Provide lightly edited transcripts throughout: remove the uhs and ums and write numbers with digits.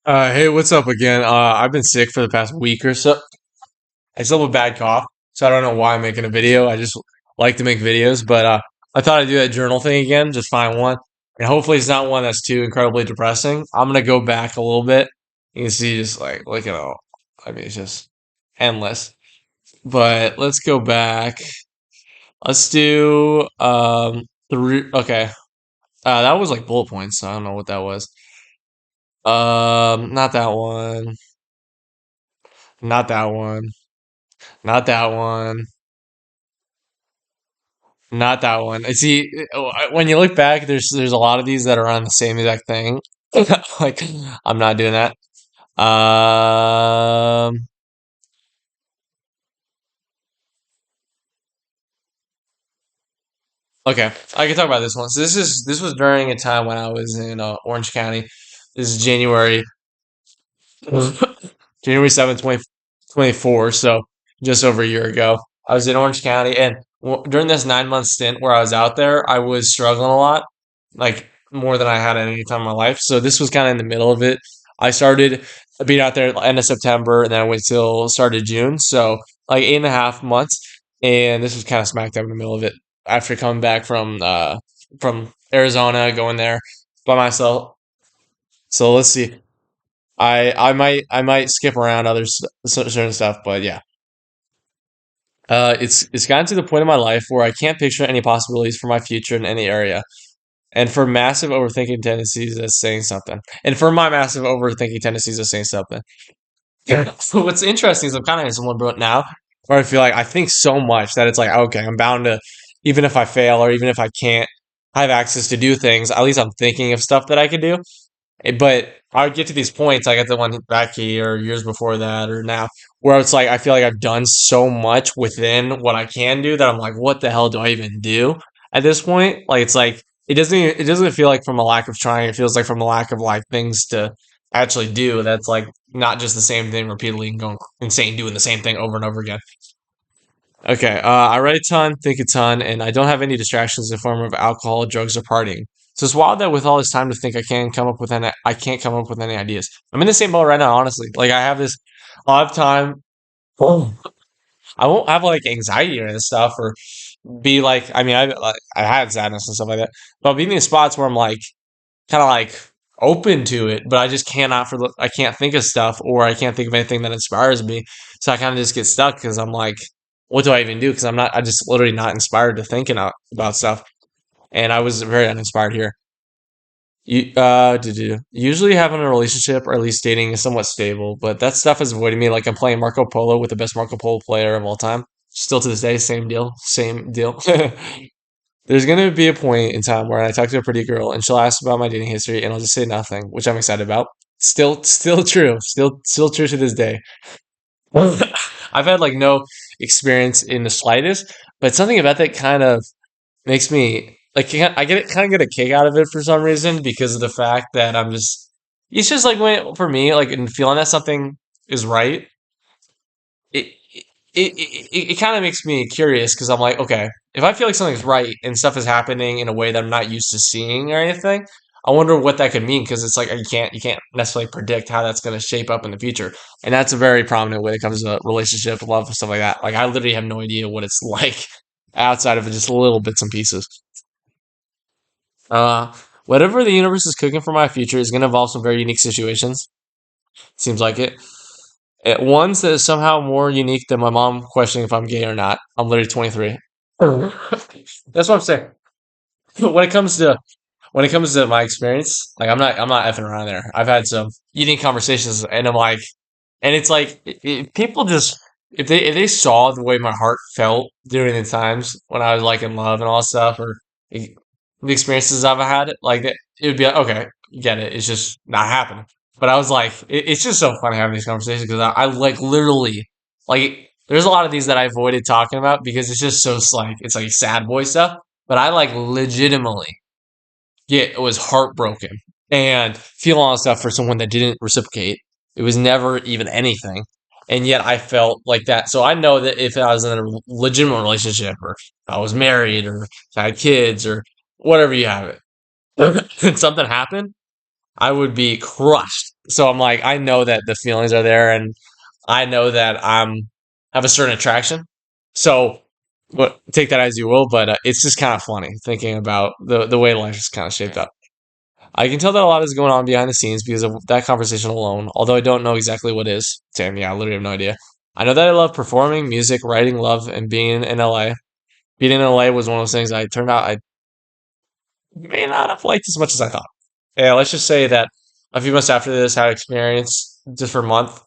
Hey, what's up again? I've been sick for the past week or so. I still have a bad cough, so I don't know why I'm making a video. I just like to make videos, but I thought I'd do that journal thing again, just find one, and hopefully it's not one that's too incredibly depressing. I'm gonna go back a little bit. You can see just like look at all. I mean, it's just endless. But let's go back. Let's do three. Okay, that was like bullet points. So I don't know what that was. Not that one. Not that one. Not that one. Not that one. I see. When you look back, there's a lot of these that are on the same exact thing. Like, I'm not doing that. Um. Okay, I can talk about this one. So this was during a time when I was in Orange County. This is January 7th, 2024. So just over a year ago, I was in Orange County, and during this 9 month stint where I was out there, I was struggling a lot, like more than I had at any time in my life. So this was kind of in the middle of it. I started being out there at the end of September, and then I went till started June. So like 8.5 months, and this was kind of smack dab in the middle of it after coming back from Arizona, going there by myself. So let's see. I might skip around certain stuff, but yeah. It's gotten to the point in my life where I can't picture any possibilities for my future in any area. And for massive overthinking tendencies, that's saying something. And for my massive overthinking tendencies, that's saying something. Yeah. So what's interesting is I'm kind of in someone brought now where I feel like I think so much that it's like, okay, I'm bound to, even if I fail or even if I can't have access to do things, at least I'm thinking of stuff that I could do. But I would get to these points, like at the one back here, or years before that, or now, where it's like I feel like I've done so much within what I can do that I'm like, what the hell do I even do at this point? Like it's like it doesn't feel like from a lack of trying. It feels like from a lack of like things to actually do. That's like not just the same thing repeatedly and going insane doing the same thing over and over again. Okay, I write a ton, think a ton, and I don't have any distractions in the form of alcohol, drugs, or partying. So it's wild that with all this time to think, I can't come up with any ideas. I'm in the same boat right now, honestly. Like I have this, I'll have time. Oh. I won't have like anxiety or this stuff, or be like, I mean, I had sadness and stuff like that, but I'll be in these spots where I'm like, kind of like open to it, but I just I can't think of stuff, or I can't think of anything that inspires me. So I kind of just get stuck because I'm like, what do I even do? Because I just literally not inspired to thinking about stuff. And I was very uninspired here. Usually having a relationship or at least dating is somewhat stable, but that stuff is avoiding me. Like I'm playing Marco Polo with the best Marco Polo player of all time. Still to this day, same deal, same deal. There's gonna be a point in time where I talk to a pretty girl and she'll ask about my dating history and I'll just say nothing, which I'm excited about. Still true. Still true to this day. I've had like no experience in the slightest, but something about that kind of makes me like I get a kick out of it for some reason because of the fact that it's just like when for me like in feeling that something is right, it it kind of makes me curious because I'm like, okay, if I feel like something's right and stuff is happening in a way that I'm not used to seeing or anything, I wonder what that could mean because it's like you can't necessarily predict how that's going to shape up in the future, and that's a very prominent when it comes to relationship, love, and stuff like that. Like I literally have no idea what it's like outside of just little bits and pieces. Whatever the universe is cooking for my future is going to involve some very unique situations. Seems like it. Ones that is somehow more unique than my mom questioning if I'm gay or not. I'm literally 23. That's what I'm saying. When it comes to my experience, like I'm not effing around there. I've had some unique conversations, and I'm like, and it's like people just if they saw the way my heart felt during the times when I was like in love and all that stuff, or the experiences I've had, like it would be like, okay, get it. It's just not happening. But I was like, it's just so funny having these conversations because I like literally like there's a lot of these that I avoided talking about because it's just so like it's like sad boy stuff. But I like legitimately was heartbroken and feel all that stuff for someone that didn't reciprocate. It was never even anything. And yet I felt like that. So I know that if I was in a legitimate relationship or if I was married or if I had kids or whatever you have it, and something happened, I would be crushed. So I'm like, I know that the feelings are there, and I know that I'm have a certain attraction. So, what take that as you will, but it's just kind of funny thinking about the way life is kind of shaped up. I can tell that a lot is going on behind the scenes because of that conversation alone. Although I don't know exactly what is. Damn, yeah, I literally have no idea. I know that I love performing, music, writing, love, and being in LA. Being in LA was one of those things I turned out I may not have liked as much as I thought. Yeah, let's just say that a few months after this, had experience just for a month,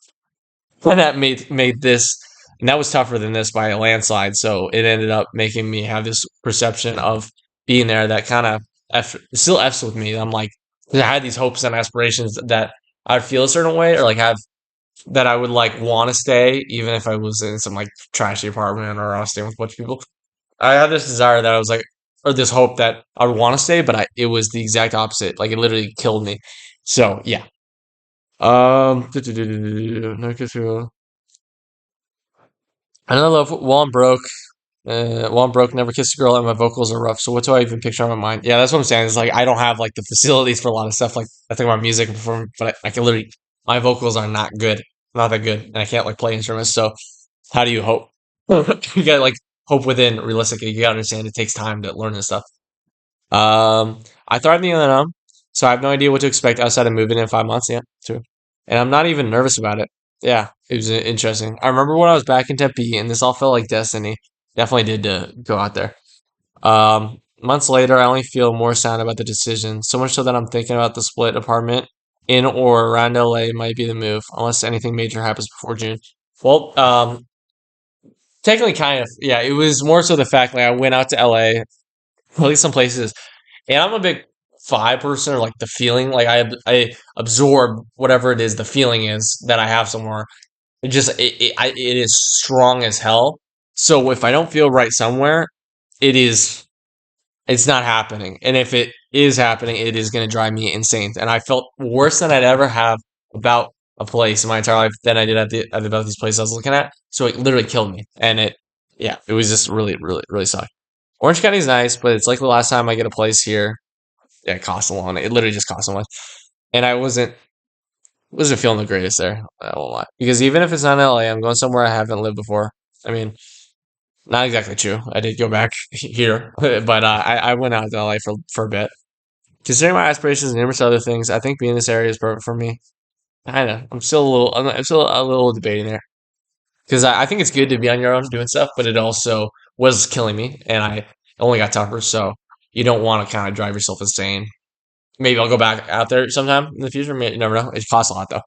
and that made this, and that was tougher than this by a landslide. So it ended up making me have this perception of being there that kind of still f's with me. I'm like, 'cause I had these hopes and aspirations that I'd feel a certain way, or like have that I would like want to stay, even if I was in some like trashy apartment or I was staying with a bunch of people. I had this desire that I was like, or this hope that I would want to stay, but it was the exact opposite. Like it literally killed me. So yeah. Another love while I'm broke. While I'm broke, never kissed a girl, and my vocals are rough. So what do I even picture in my mind? Yeah, that's what I'm saying. It's like I don't have like the facilities for a lot of stuff. Like I think about music and perform, but I can literally my vocals are not good, not that good, and I can't like play instruments. So how do you hope? You gotta like hope within realistically. You gotta understand it takes time to learn this stuff. I thrive in the unknown, so I have no idea what to expect outside of moving in 5 months. Yeah, true. And I'm not even nervous about it. Yeah, it was interesting. I remember when I was back in Tempe, and this all felt like destiny. Definitely did to go out there. Months later, I only feel more sad about the decision, so much so that I'm thinking about the split apartment in or around LA might be the move, unless anything major happens before June. Well, technically, kind of, yeah. It was more so the fact like I went out to LA, at least some places, and I'm a big vibe person, or like the feeling, like I absorb whatever it is the feeling is that I have somewhere. It is strong as hell. So if I don't feel right somewhere, it is it's not happening. And if it is happening, it is going to drive me insane. And I felt worse than I'd ever have about a place in my entire life than I did about these places I was looking at. So it literally killed me. And yeah, it was just really, really, really sucked. Orange County is nice, but it's like the last time I get a place here. Yeah, it costs a lot. It literally just costs so much. And I wasn't feeling the greatest there. I won't lie. Because even if it's not LA, I'm going somewhere I haven't lived before. I mean, not exactly true. I did go back here, but I went out to LA for a bit. Considering my aspirations and numerous other things, I think being in this area is perfect for me. I know. I'm still a little debating there because I think it's good to be on your own doing stuff, but it also was killing me, and I only got tougher. So you don't want to kind of drive yourself insane. Maybe I'll go back out there sometime in the future. You never know. It costs a lot though.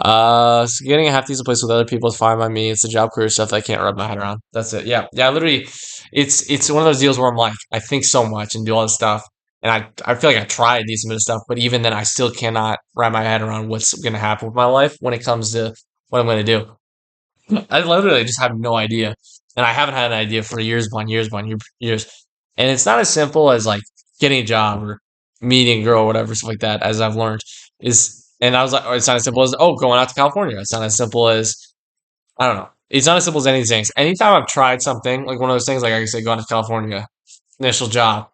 So getting a half decent place with other people is fine by me. It's the job career stuff that I can't wrap my head around. That's it. Yeah, yeah. Literally, it's one of those deals where I'm like, I think so much and do all this stuff, and I feel like I try a decent bit of stuff, but even then, I still cannot wrap my head around what's going to happen with my life when it comes to what I'm going to do. I literally just have no idea, and I haven't had an idea for years upon years upon years. And it's not as simple as like getting a job or meeting a girl or whatever stuff like that. As I've learned is, and I was like, oh, it's not as simple as going out to California. It's not as simple as I don't know. It's not as simple as any things. Anytime I've tried something like one of those things, like I say, going to California, initial job,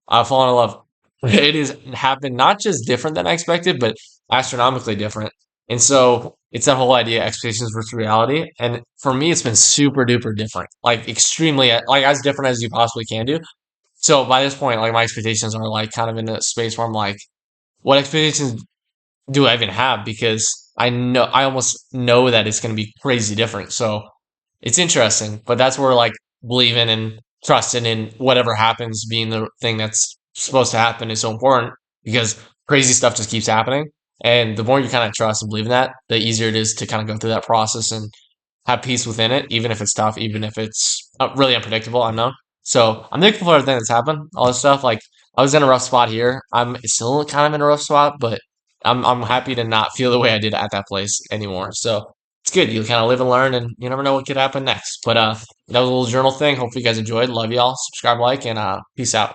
I've fallen in love. It has happened not just different than I expected, but astronomically different. And so it's that whole idea expectations versus reality. And for me, it's been super duper different, like extremely, like as different as you possibly can do. So by this point, like my expectations are like kind of in a space where I'm like, what expectations do I even have? Because I almost know that it's going to be crazy different. So it's interesting, but that's where like believing and trusting in whatever happens being the thing that's supposed to happen is so important because crazy stuff just keeps happening. And the more you kind of trust and believe in that, the easier it is to kind of go through that process and have peace within it, even if it's tough, even if it's really unpredictable, unknown. So I'm thankful for everything that's happened, all this stuff. Like I was in a rough spot here. I'm still kind of in a rough spot, but I'm happy to not feel the way I did at that place anymore. So it's good. You kind of live and learn, and you never know what could happen next. But that was a little journal thing. Hopefully you guys enjoyed. Love y'all. Subscribe, like, and peace out.